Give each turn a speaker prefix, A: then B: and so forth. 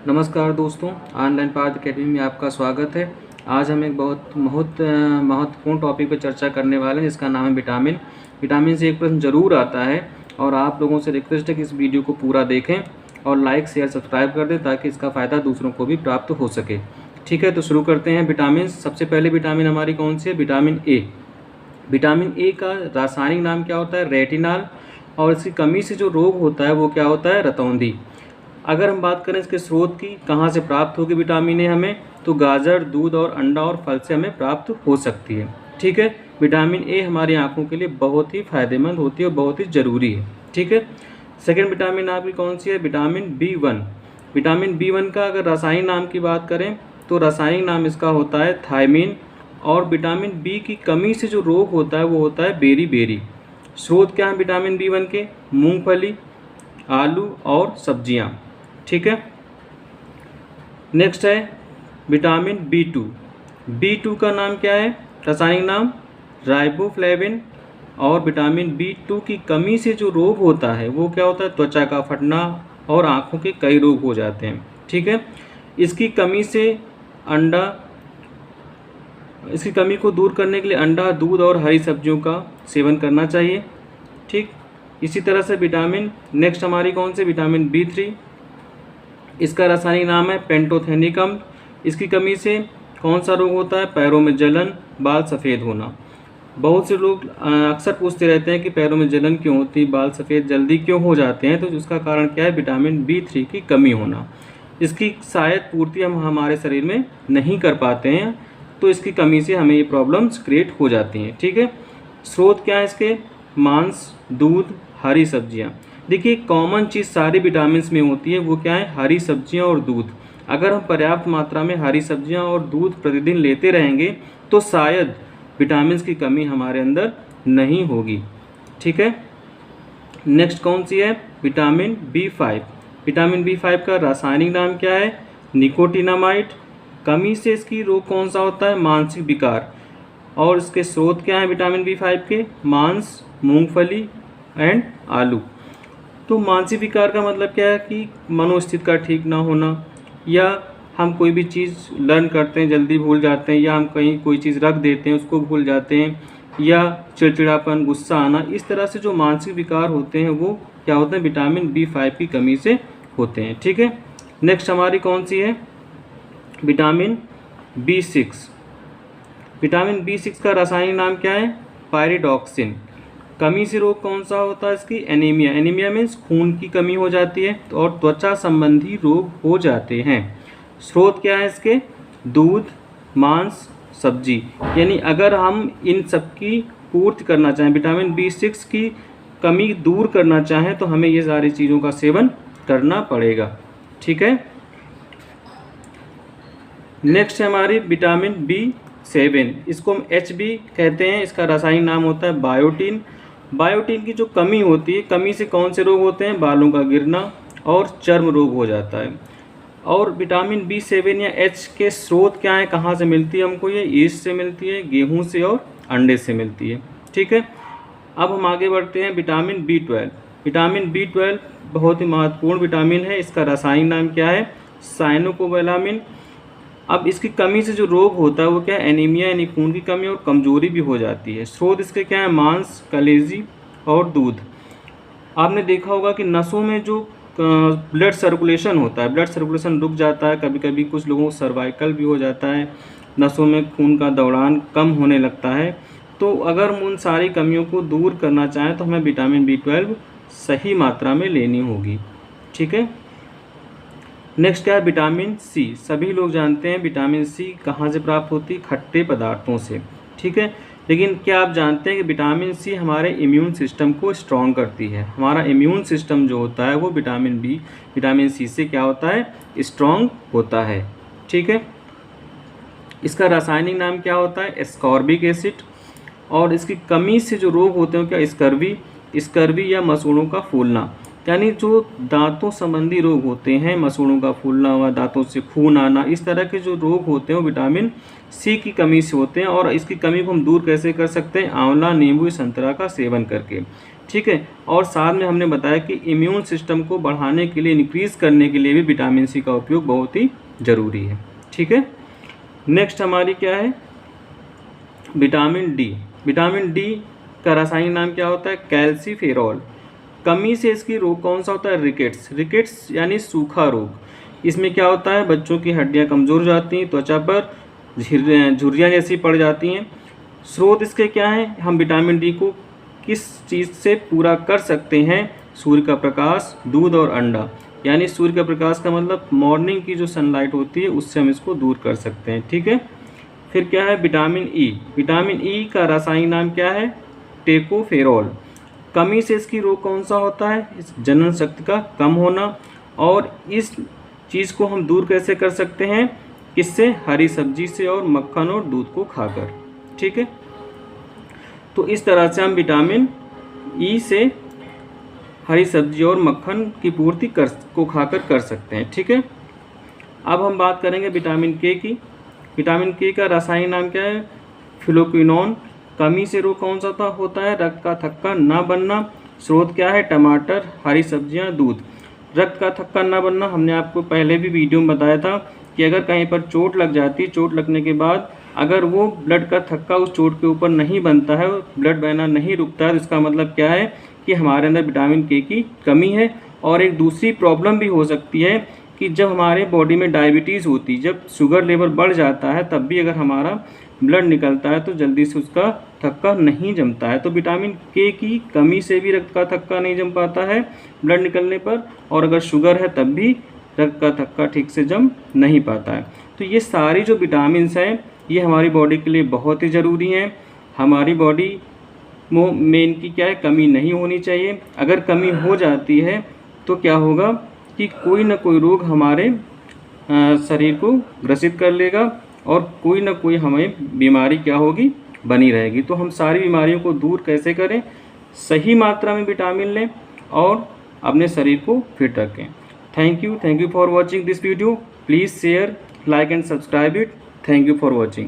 A: नमस्कार दोस्तों, ऑनलाइन पाठ अकेडमी में आपका स्वागत है। आज हम एक बहुत महत्वपूर्ण टॉपिक पर चर्चा करने वाले हैं जिसका नाम है विटामिन। विटामिन से एक प्रश्न जरूर आता है और आप लोगों से रिक्वेस्ट है कि इस वीडियो को पूरा देखें और लाइक शेयर सब्सक्राइब कर दें ताकि इसका फ़ायदा दूसरों को भी प्राप्त हो सके। ठीक है, तो शुरू करते हैं। विटामिन, सबसे पहले विटामिन हमारी कौन सी है? Vitamin A. विटामिन ए का रासायनिक नाम क्या होता है? रेटिनॉल। और इसकी कमी से जो रोग होता है वो क्या होता है? रतौंधी। अगर हम बात करें इसके स्रोत की, कहाँ से प्राप्त होगी विटामिन ए हमें, तो गाजर, दूध और अंडा और फल से हमें प्राप्त हो सकती है। ठीक है, विटामिन ए हमारी आंखों के लिए बहुत ही फायदेमंद होती है और बहुत ही ज़रूरी है। ठीक है, सेकेंड विटामिन आपकी कौन सी है? Vitamin B1. विटामिन बी1 का अगर रासायनिक नाम की बात करें तो रासायनिक नाम इसका होता है थायमीन। और विटामिन बी की कमी से जो रोग होता है वो होता है बेरी। स्रोत क्या है विटामिन बी1 के? मूंगफली, आलू और सब्जियां। ठीक है, नेक्स्ट है विटामिन बी2। बी2 का नाम क्या है? रासायनिक नाम राइबोफ्लेविन। और विटामिन बी2 की कमी से जो रोग होता है वो क्या होता है? त्वचा का फटना और आँखों के कई रोग हो जाते हैं। ठीक है, इसकी कमी को दूर करने के लिए अंडा, दूध और हरी सब्जियों का सेवन करना चाहिए। ठीक, इसी तरह से विटामिन नेक्स्ट हमारी कौन सी? Vitamin B3. इसका रासायनिक नाम है पेंटोथेनिकम। इसकी कमी से कौन सा रोग होता है? पैरों में जलन, बाल सफ़ेद होना। बहुत से लोग अक्सर पूछते रहते हैं कि पैरों में जलन क्यों होती, बाल सफ़ेद जल्दी क्यों हो जाते हैं, तो इसका कारण क्या है? विटामिन बी3 की कमी होना। इसकी शायद पूर्ति हम हमारे शरीर में नहीं कर पाते हैं, तो इसकी कमी से हमें ये प्रॉब्लम्स क्रिएट हो जाती हैं। ठीक है, स्रोत क्या है इसके? मांस, दूध, हरी सब्जियां। देखिए, कॉमन चीज़ सारी विटामिन्स में होती है, वो क्या है? हरी सब्जियां और दूध। अगर हम पर्याप्त मात्रा में हरी सब्जियां और दूध प्रतिदिन लेते रहेंगे तो शायद विटामिन्स की कमी हमारे अंदर नहीं होगी। ठीक है, नेक्स्ट कौन सी है? Vitamin B5. विटामिन बी5 का रासायनिक नाम क्या है? निकोटिनामाइड। कमी से इसकी रोग कौन सा होता है? मानसिक विकार। और इसके स्रोत क्या है विटामिन बी5 के? मांस, मूंगफली एंड आलू। तो मानसिक विकार का मतलब क्या है? कि मनोस्थिति का ठीक ना होना, या हम कोई भी चीज़ लर्न करते हैं जल्दी भूल जाते हैं, या हम कहीं कोई चीज़ रख देते हैं उसको भूल जाते हैं, या चिड़चिड़ापन, गुस्सा आना। इस तरह से जो मानसिक विकार होते हैं वो क्या होते हैं? विटामिन बी5 की कमी से होते हैं। ठीक है, नेक्स्ट हमारी कौन सी है? Vitamin B6. विटामिन बी6 का रासायनिक नाम क्या है? पायरिडॉक्सिन। कमी से रोग कौन सा होता है इसकी? एनीमिया। एनीमिया मीन्स खून की कमी हो जाती है और त्वचा संबंधी रोग हो जाते हैं। स्रोत क्या है इसके? दूध, मांस, सब्जी। यानी अगर हम इन सब की पूर्ति करना चाहें, विटामिन बी6 की कमी दूर करना चाहें, तो हमें ये सारी चीज़ों का सेवन करना पड़ेगा। ठीक है, नेक्स्ट है हमारी विटामिन बी7। इसको हम एच बी कहते हैं। इसका रासायनिक नाम होता है बायोटीन। बायोटीन की जो कमी होती है, कमी से कौन से रोग होते हैं? बालों का गिरना और चर्म रोग हो जाता है। और विटामिन बी7 या एच के स्रोत क्या है? कहाँ से मिलती है हमको? ये ईस्ट से मिलती है, गेहूं से और अंडे से मिलती है। ठीक है, अब हम आगे बढ़ते हैं। Vitamin B12. विटामिन बी12 बहुत ही महत्वपूर्ण विटामिन है। इसका रासायनिक नाम क्या है? साइनोकोबालामिन। अब इसकी कमी से जो रोग होता है वो क्या है? एनीमिया यानी खून की कमी और कमजोरी भी हो जाती है। स्रोत इसके क्या है? मांस, कलेजी और दूध। आपने देखा होगा कि नसों में जो ब्लड सर्कुलेशन होता है, ब्लड सर्कुलेशन रुक जाता है, कभी कभी कुछ लोगों को सर्वाइकल भी हो जाता है, नसों में खून का दौड़ान कम होने लगता है। तो अगर हम उन सारी कमियों को दूर करना चाहें तो हमें विटामिन बी12 सही मात्रा में लेनी होगी। ठीक है, नेक्स्ट क्या है? Vitamin C. सभी लोग जानते हैं विटामिन सी कहाँ से प्राप्त होती है? खट्टे पदार्थों से। ठीक है, लेकिन क्या आप जानते हैं कि विटामिन सी हमारे इम्यून सिस्टम को स्ट्रॉन्ग करती है? हमारा इम्यून सिस्टम जो होता है वो विटामिन सी से क्या होता है? स्ट्रॉन्ग होता है। ठीक है, इसका रासायनिक नाम क्या होता है? Ascorbic acid. और इसकी कमी से जो रोग होते हैं क्या? स्कर्वी या मसूड़ों का फूलना। यानी जो दांतों संबंधी रोग होते हैं, मसूड़ों का फूलना हुआ, दांतों से खून आना, इस तरह के जो रोग होते हैं वो विटामिन सी की कमी से होते हैं। और इसकी कमी को हम दूर कैसे कर सकते हैं? आंवला, नींबू, संतरा का सेवन करके, ठीक है। और साथ में हमने बताया कि इम्यून सिस्टम को बढ़ाने के लिए, इंक्रीज करने के लिए भी विटामिन सी का उपयोग बहुत ही ज़रूरी है, ठीक है। नेक्स्ट हमारी क्या है? Vitamin D. विटामिन डी का रासायनिक नाम क्या होता है? कैल्सीफेरॉल। कमी से इसकी रोग कौन सा होता है? रिकेट्स। रिकेट्स यानी सूखा रोग। इसमें क्या होता है? बच्चों की हड्डियां कमज़ोर हो जाती हैं, त्वचा पर झुर्रियाँ जैसी पड़ जाती हैं। स्रोत इसके क्या हैं? हम विटामिन डी को किस चीज़ से पूरा कर सकते हैं? सूर्य का प्रकाश, दूध और अंडा। यानी सूर्य का प्रकाश का मतलब मॉर्निंग की जो सनलाइट होती है उससे हम इसको दूर कर सकते हैं, ठीक है। फिर क्या है? Vitamin E. विटामिन ई का रासायनिक नाम क्या है? टेकोफेरॉल। कमी से इसकी रोग कौन सा होता है? इस जनन शक्ति का कम होना। और इस चीज़ को हम दूर कैसे कर सकते हैं? किससे? हरी सब्जी से और मक्खन और दूध को खाकर, ठीक है। तो इस तरह से हम विटामिन ई से हरी सब्जी और मक्खन की पूर्ति को खाकर कर सकते हैं, ठीक है। अब हम बात करेंगे विटामिन के की। विटामिन के का रासायनिक नाम क्या है? फिलोक्विनोन। कमी से रोग कौन सा होता है? रक्त का थक्का न बनना। स्रोत क्या है? टमाटर, हरी सब्जियां, दूध। रक्त का थक्का न बनना हमने आपको पहले भी वीडियो में बताया था कि अगर कहीं पर चोट लग जाती है, चोट लगने के बाद अगर वो ब्लड का थक्का उस चोट के ऊपर नहीं बनता है, ब्लड बहना नहीं रुकता है, तो इसका मतलब क्या है कि हमारे अंदर विटामिन के की कमी है। और एक दूसरी प्रॉब्लम भी हो सकती है कि जब हमारे बॉडी में डायबिटीज़ होती, जब शुगर लेवल बढ़ जाता है, तब भी अगर हमारा ब्लड निकलता है तो जल्दी से उसका थक्का नहीं जमता है। तो विटामिन के की कमी से भी रक्त का थक्का नहीं जम पाता है ब्लड निकलने पर, और अगर शुगर है तब भी रक्त का थक्का ठीक से जम नहीं पाता है। तो ये सारी जो विटामिन्स हैं ये हमारी बॉडी के लिए बहुत ही ज़रूरी हैं। हमारी बॉडी में इनकी क्या है? कमी नहीं होनी चाहिए। अगर कमी हो जाती है तो क्या होगा कि कोई ना कोई रोग हमारे शरीर को ग्रसित कर लेगा और कोई ना कोई हमें बीमारी क्या होगी? बनी रहेगी। तो हम सारी बीमारियों को दूर कैसे करें? सही मात्रा में विटामिन लें और अपने शरीर को फिट रखें। Thank you for watching this video. Please share, like and subscribe it. Thank you for watching.